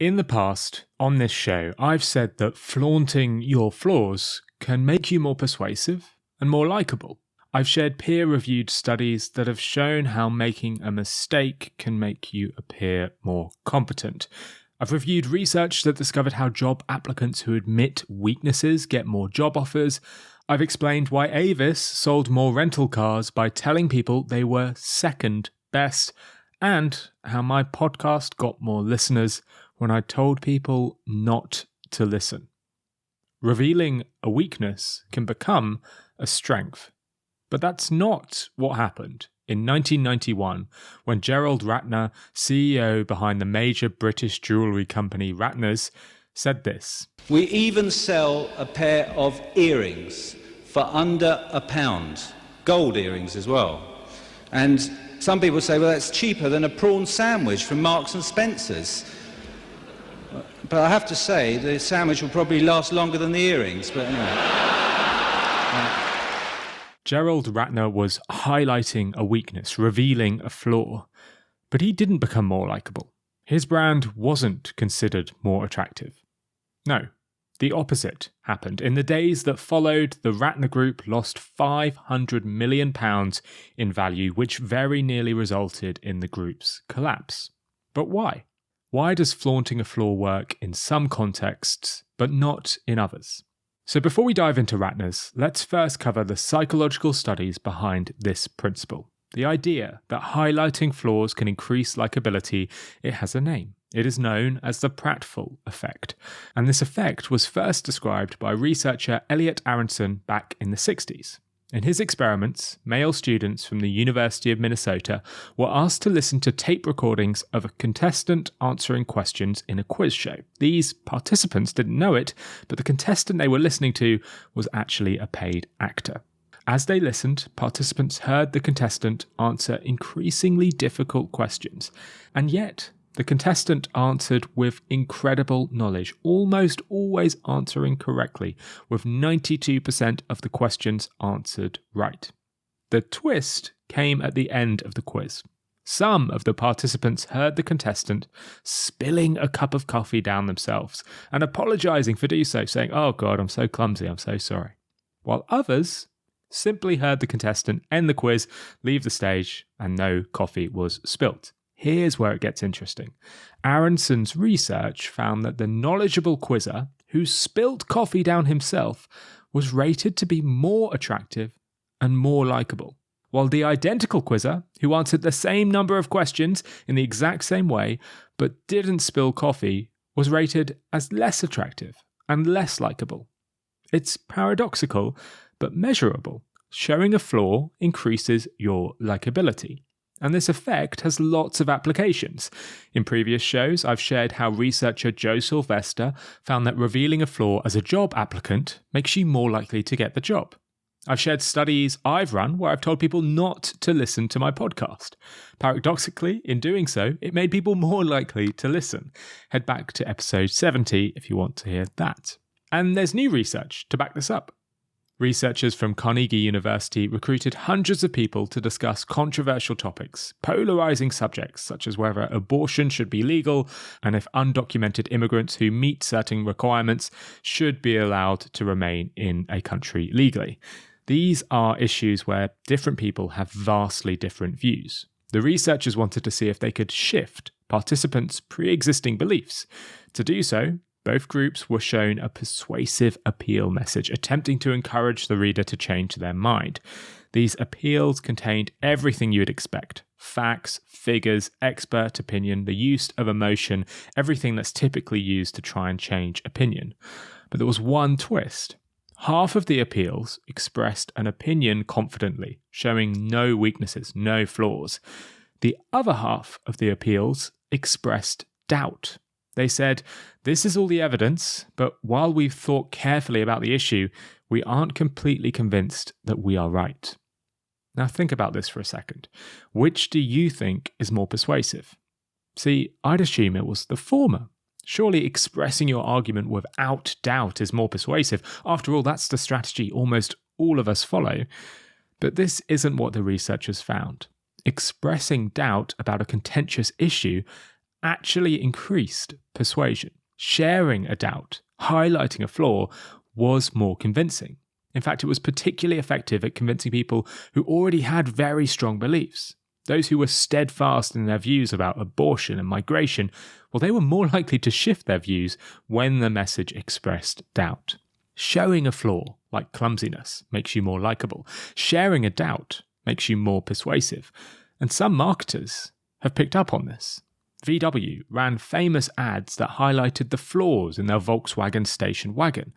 In the past, on this show, I've said that flaunting your flaws can make you more persuasive and more likeable. I've shared peer-reviewed studies that have shown how making a mistake can make you appear more competent. I've reviewed research that discovered how job applicants who admit weaknesses get more job offers. I've explained why Avis sold more rental cars by telling people they were second best, and how my podcast got more listeners when I told people not to listen. Revealing a weakness can become a strength. But that's not what happened in 1991 when Gerald Ratner, CEO behind the major British jewellery company Ratners, said this. We even sell a pair of earrings for under £1, gold earrings as well. And some people say, well, that's cheaper than a prawn sandwich from Marks and Spencer's. But I have to say, the sandwich will probably last longer than the earrings, but anyway. Gerald Ratner was highlighting a weakness, revealing a flaw. But he didn't become more likeable. His brand wasn't considered more attractive. No, the opposite happened. In the days that followed, the Ratner Group lost £500 million in value, which very nearly resulted in the group's collapse. But why? Why does flaunting a flaw work in some contexts, but not in others? So before we dive into Ratners, let's first cover the psychological studies behind this principle. The idea that highlighting flaws can increase likability, it has a name. It is known as the pratfall effect. And this effect was first described by researcher Elliot Aronson back in the 60s. In his experiments, male students from the University of Minnesota were asked to listen to tape recordings of a contestant answering questions in a quiz show. These participants didn't know it, but the contestant they were listening to was actually a paid actor. As they listened, participants heard the contestant answer increasingly difficult questions, and yet the contestant answered with incredible knowledge, almost always answering correctly, with 92% of the questions answered right. The twist came at the end of the quiz. Some of the participants heard the contestant spilling a cup of coffee down themselves and apologising for doing so, saying, "Oh God, I'm so clumsy, I'm so sorry." While others simply heard the contestant end the quiz, leave the stage, and no coffee was spilt. Here's where it gets interesting. Aronson's research found that the knowledgeable quizzer who spilled coffee down himself was rated to be more attractive and more likeable, while the identical quizzer who answered the same number of questions in the exact same way but didn't spill coffee was rated as less attractive and less likeable. It's paradoxical but measurable. Showing a flaw increases your likability. And this effect has lots of applications. In previous shows, I've shared how researcher Joe Sylvester found that revealing a flaw as a job applicant makes you more likely to get the job. I've shared studies I've run where I've told people not to listen to my podcast. Paradoxically, in doing so, it made people more likely to listen. Head back to episode 70 if you want to hear that. And there's new research to back this up. Researchers from Carnegie University recruited hundreds of people to discuss controversial topics, polarizing subjects such as whether abortion should be legal and if undocumented immigrants who meet certain requirements should be allowed to remain in a country legally. These are issues where different people have vastly different views. The researchers wanted to see if they could shift participants' pre-existing beliefs. To do so, both groups were shown a persuasive appeal message, attempting to encourage the reader to change their mind. These appeals contained everything you would expect: facts, figures, expert opinion, the use of emotion, everything that's typically used to try and change opinion. But there was one twist. Half of the appeals expressed an opinion confidently, showing no weaknesses, no flaws. The other half of the appeals expressed doubt. They said, "This is all the evidence, but while we've thought carefully about the issue, we aren't completely convinced that we are right." Now think about this for a second. Which do you think is more persuasive? See, I'd assume it was the former. Surely expressing your argument without doubt is more persuasive. After all, that's the strategy almost all of us follow. But this isn't what the researchers found. Expressing doubt about a contentious issue actually increased persuasion. Sharing a doubt, highlighting a flaw, was more convincing. In fact, it was particularly effective at convincing people who already had very strong beliefs. Those who were steadfast in their views about abortion and migration, well, they were more likely to shift their views when the message expressed doubt. Showing a flaw, like clumsiness, makes you more likable. Sharing a doubt makes you more persuasive. And some marketers have picked up on this. VW ran famous ads that highlighted the flaws in their Volkswagen station wagon.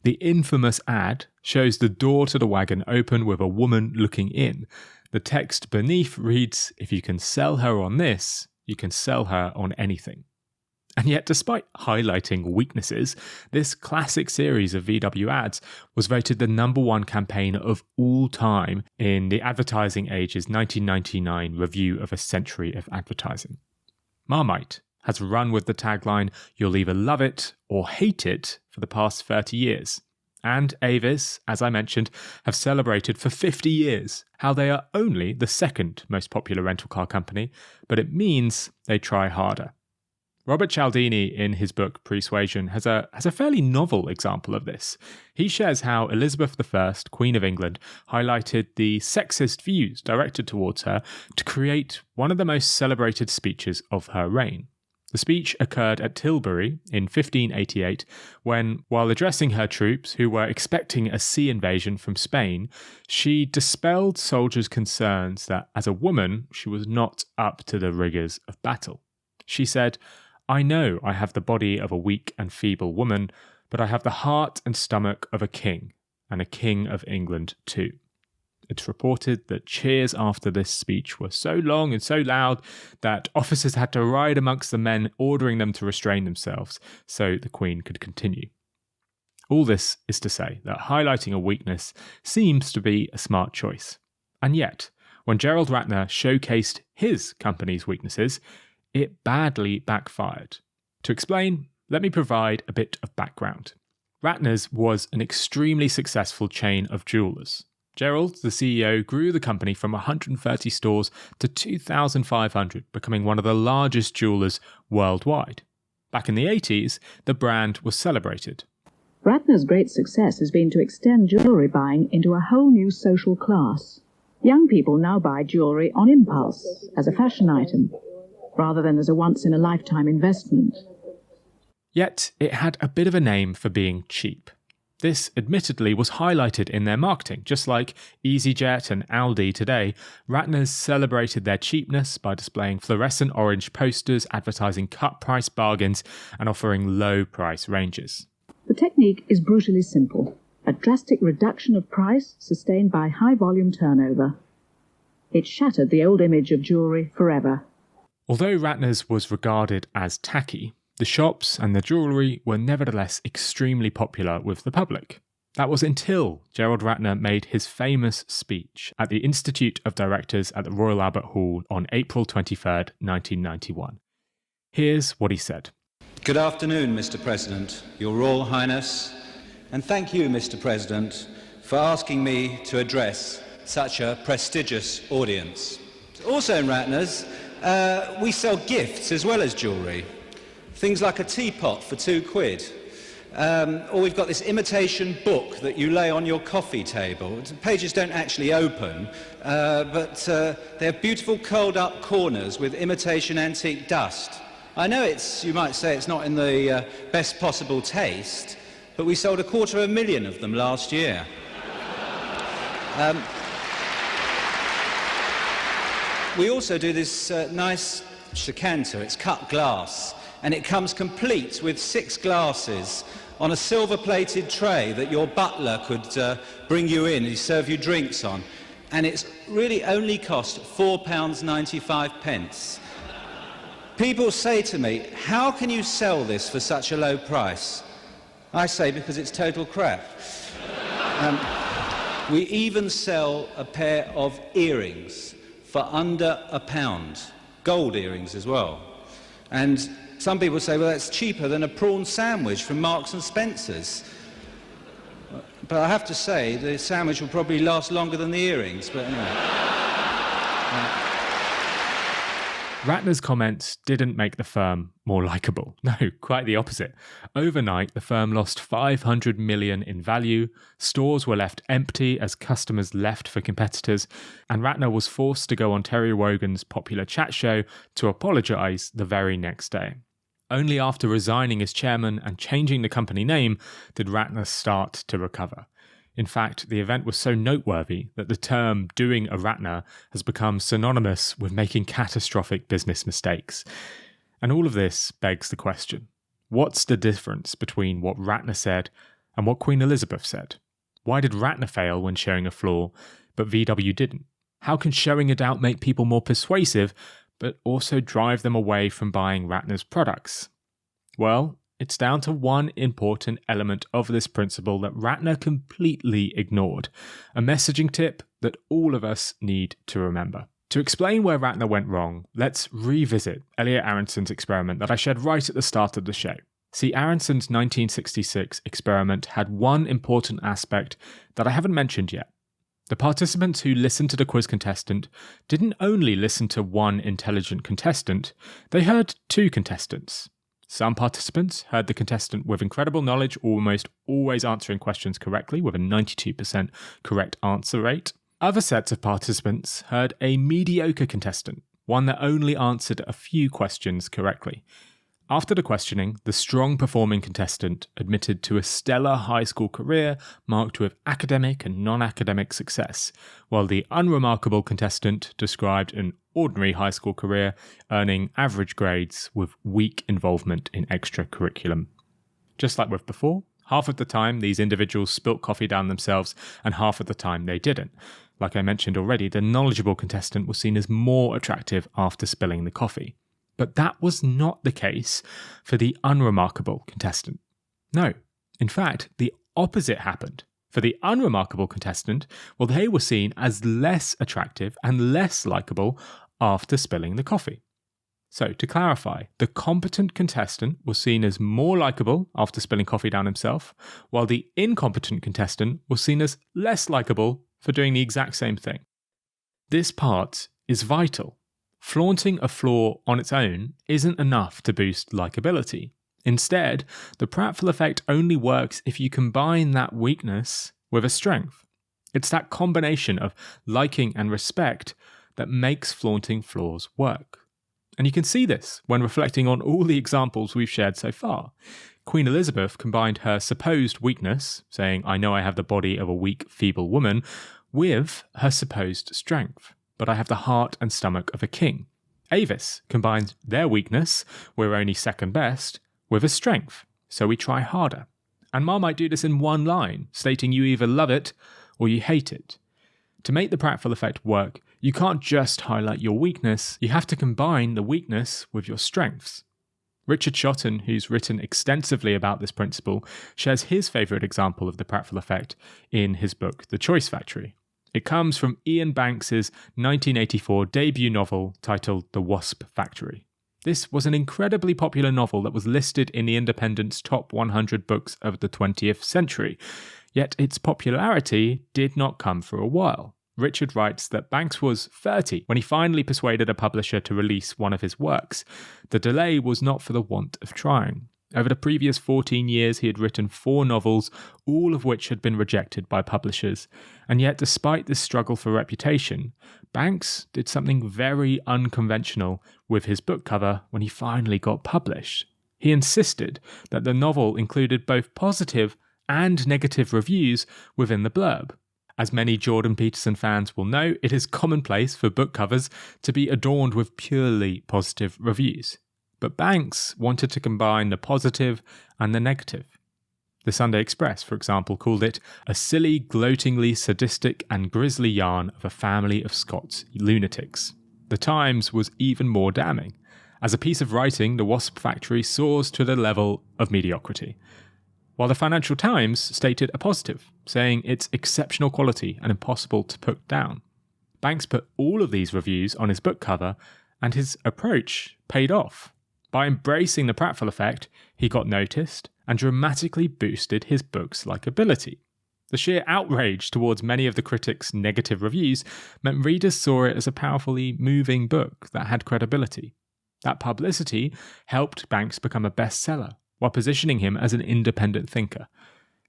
The infamous ad shows the door to the wagon open with a woman looking in. The text beneath reads, "If you can sell her on this, you can sell her on anything." And yet, despite highlighting weaknesses, this classic series of VW ads was voted the #1 campaign of all time in the Advertising Age's 1999 review of a century of advertising. Marmite has run with the tagline, "You'll either love it or hate it," for the past 30 years. And Avis, as I mentioned, have celebrated for 50 years how they are only the second most popular rental car company, but it means they try harder. Robert Cialdini, in his book Persuasion, has a fairly novel example of this. He shares how Elizabeth I, Queen of England, highlighted the sexist views directed towards her to create one of the most celebrated speeches of her reign. The speech occurred at Tilbury in 1588 when, while addressing her troops who were expecting a sea invasion from Spain, she dispelled soldiers' concerns that, as a woman, she was not up to the rigours of battle. She said, "I know I have the body of a weak and feeble woman, but I have the heart and stomach of a king, and a king of England too." It's reported that cheers after this speech were so long and so loud that officers had to ride amongst the men, ordering them to restrain themselves so the Queen could continue. All this is to say that highlighting a weakness seems to be a smart choice. And yet, when Gerald Ratner showcased his company's weaknesses, it badly backfired. To explain, let me provide a bit of background. Ratner's was an extremely successful chain of jewellers. Gerald, the CEO, grew the company from 130 stores to 2,500, becoming one of the largest jewellers worldwide. Back in the 80s, the brand was celebrated. Ratner's great success has been to extend jewellery buying into a whole new social class. Young people now buy jewellery on impulse, as a fashion item, rather than as a once-in-a-lifetime investment. Yet, it had a bit of a name for being cheap. This admittedly was highlighted in their marketing. Just like EasyJet and Aldi today, Ratner's celebrated their cheapness by displaying fluorescent orange posters, advertising cut-price bargains, and offering low-price ranges. The technique is brutally simple. A drastic reduction of price sustained by high-volume turnover. It shattered the old image of jewellery forever. Although Ratner's was regarded as tacky, the shops and the jewellery were nevertheless extremely popular with the public. That was until Gerald Ratner made his famous speech at the Institute of Directors at the Royal Albert Hall on April 23rd, 1991. Here's what he said. Good afternoon, Mr. President, Your Royal Highness, and thank you, Mr. President, for asking me to address such a prestigious audience. Also in Ratner's, we sell gifts as well as jewellery. Things like a teapot for £2. Or we've got this imitation book that you lay on your coffee table. The pages don't actually open, but they have beautiful curled up corners with imitation antique dust. I know you might say it's not in the best possible taste, but we sold 250,000 of them last year. We also do this nice chicanter. It's cut glass, and it comes complete with 6 glasses on a silver-plated tray that your butler could bring you in and serve you drinks on. And it's really only cost £4.95. People say to me, how can you sell this for such a low price? I say, because it's total crap. We even sell a pair of earrings for under £1, gold earrings as well. And some people say, well, that's cheaper than a prawn sandwich from Marks and Spencer's. But I have to say, the sandwich will probably last longer than the earrings, but anyway. Ratner's comments didn't make the firm more likeable. No, quite the opposite. Overnight, the firm lost $500 million in value, stores were left empty as customers left for competitors, and Ratner was forced to go on Terry Wogan's popular chat show to apologise the very next day. Only after resigning as chairman and changing the company name did Ratner start to recover. In fact, the event was so noteworthy that the term doing a Ratner has become synonymous with making catastrophic business mistakes. And all of this begs the question, what's the difference between what Ratner said and what Queen Elizabeth said? Why did Ratner fail when showing a flaw, but VW didn't? How can showing a doubt make people more persuasive, but also drive them away from buying Ratner's products? Well, it's down to one important element of this principle that Ratner completely ignored, a messaging tip that all of us need to remember. To explain where Ratner went wrong, let's revisit Elliot Aronson's experiment that I shared right at the start of the show. See, Aronson's 1966 experiment had one important aspect that I haven't mentioned yet. The participants who listened to the quiz contestant didn't only listen to one intelligent contestant, they heard two contestants. Some participants heard the contestant with incredible knowledge, almost always answering questions correctly with a 92% correct answer rate. Other sets of participants heard a mediocre contestant, one that only answered a few questions correctly. After the questioning, the strong performing contestant admitted to a stellar high school career marked with academic and non-academic success, while the unremarkable contestant described an ordinary high school career earning average grades with weak involvement in extracurriculum. Just like with before, half of the time these individuals spilt coffee down themselves and half of the time they didn't. Like I mentioned already, the knowledgeable contestant was seen as more attractive after spilling the coffee. But that was not the case for the unremarkable contestant. No, in fact, the opposite happened. For the unremarkable contestant, well, they were seen as less attractive and less likeable after spilling the coffee. So, to clarify, the competent contestant was seen as more likeable after spilling coffee down himself, while the incompetent contestant was seen as less likeable for doing the exact same thing. This part is vital. Flaunting a flaw on its own isn't enough to boost likability. Instead, the pratfall effect only works if you combine that weakness with a strength. It's that combination of liking and respect that makes flaunting flaws work. And you can see this when reflecting on all the examples we've shared so far. Queen Elizabeth combined her supposed weakness, saying, "I know I have the body of a weak, feeble woman," with her supposed strength. "But I have the heart and stomach of a king." Avis combined their weakness, "we're only second best," with a strength, "so we try harder." And Marmite do this in one line, stating you either love it or you hate it. To make the pratfall effect work, you can't just highlight your weakness, you have to combine the weakness with your strengths. Richard Shotton, who's written extensively about this principle, shares his favourite example of the pratfall effect in his book, The Choice Factory. It comes from Ian Banks's 1984 debut novel titled The Wasp Factory. This was an incredibly popular novel that was listed in The Independent's top 100 books of the 20th century, yet its popularity did not come for a while. Richard writes that Banks was 30 when he finally persuaded a publisher to release one of his works. The delay was not for the want of trying. Over the previous 14 years, he had written 4 novels, all of which had been rejected by publishers. And yet, despite this struggle for reputation, Banks did something very unconventional with his book cover when he finally got published. He insisted that the novel included both positive and negative reviews within the blurb. As many Jordan Peterson fans will know, it is commonplace for book covers to be adorned with purely positive reviews. But Banks wanted to combine the positive and the negative. The Sunday Express, for example, called it a silly, gloatingly sadistic and grisly yarn of a family of Scots lunatics. The Times was even more damning. As a piece of writing, The Wasp Factory soars to the level of mediocrity, while the Financial Times stated a positive, saying it's exceptional quality and impossible to put down. Banks put all of these reviews on his book cover, and his approach paid off. By embracing the pratfall effect, he got noticed and dramatically boosted his book's likability. The sheer outrage towards many of the critics' negative reviews meant readers saw it as a powerfully moving book that had credibility. That publicity helped Banks become a bestseller, while positioning him as an independent thinker.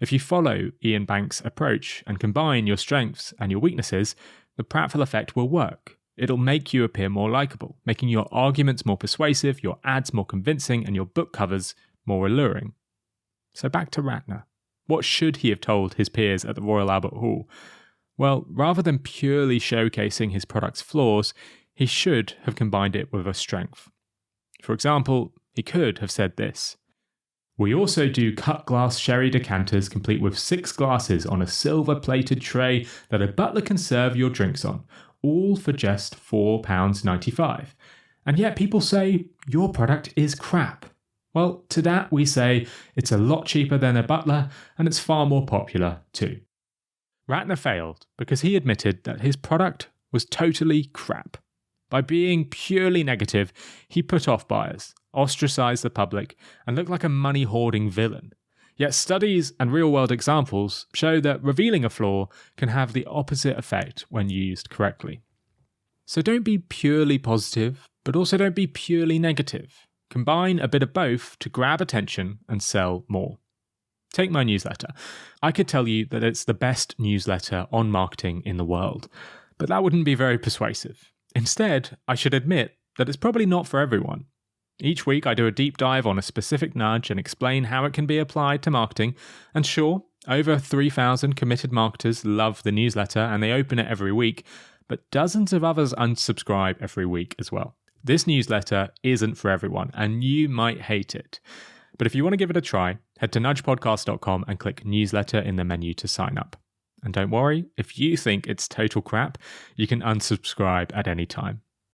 If you follow Ian Banks' approach and combine your strengths and your weaknesses, the pratfall effect will work. It'll make you appear more likable, making your arguments more persuasive, your ads more convincing, and your book covers more alluring. So back to Ratner. What should he have told his peers at the Royal Albert Hall? Well, rather than purely showcasing his product's flaws, he should have combined it with a strength. For example, he could have said this: "We also do cut glass sherry decanters complete with 6 glasses on a silver-plated tray that a butler can serve your drinks on, all for just £4.95. And yet people say, your product is crap. Well, to that we say, it's a lot cheaper than a butler, and it's far more popular too." Ratner failed because he admitted that his product was totally crap. By being purely negative, he put off buyers, ostracized the public, and looked like a money-hoarding villain. Yet studies and real-world examples show that revealing a flaw can have the opposite effect when used correctly. So don't be purely positive, but also don't be purely negative. Combine a bit of both to grab attention and sell more. Take my newsletter. I could tell you that it's the best newsletter on marketing in the world, but that wouldn't be very persuasive. Instead, I should admit that it's probably not for everyone. Each week I do a deep dive on a specific nudge and explain how it can be applied to marketing, and sure, over 3,000 committed marketers love the newsletter and they open it every week, but dozens of others unsubscribe every week as well. This newsletter isn't for everyone, and you might hate it. But if you want to give it a try, head to nudgepodcast.com and click newsletter in the menu to sign up. And don't worry, if you think it's total crap, you can unsubscribe at any time.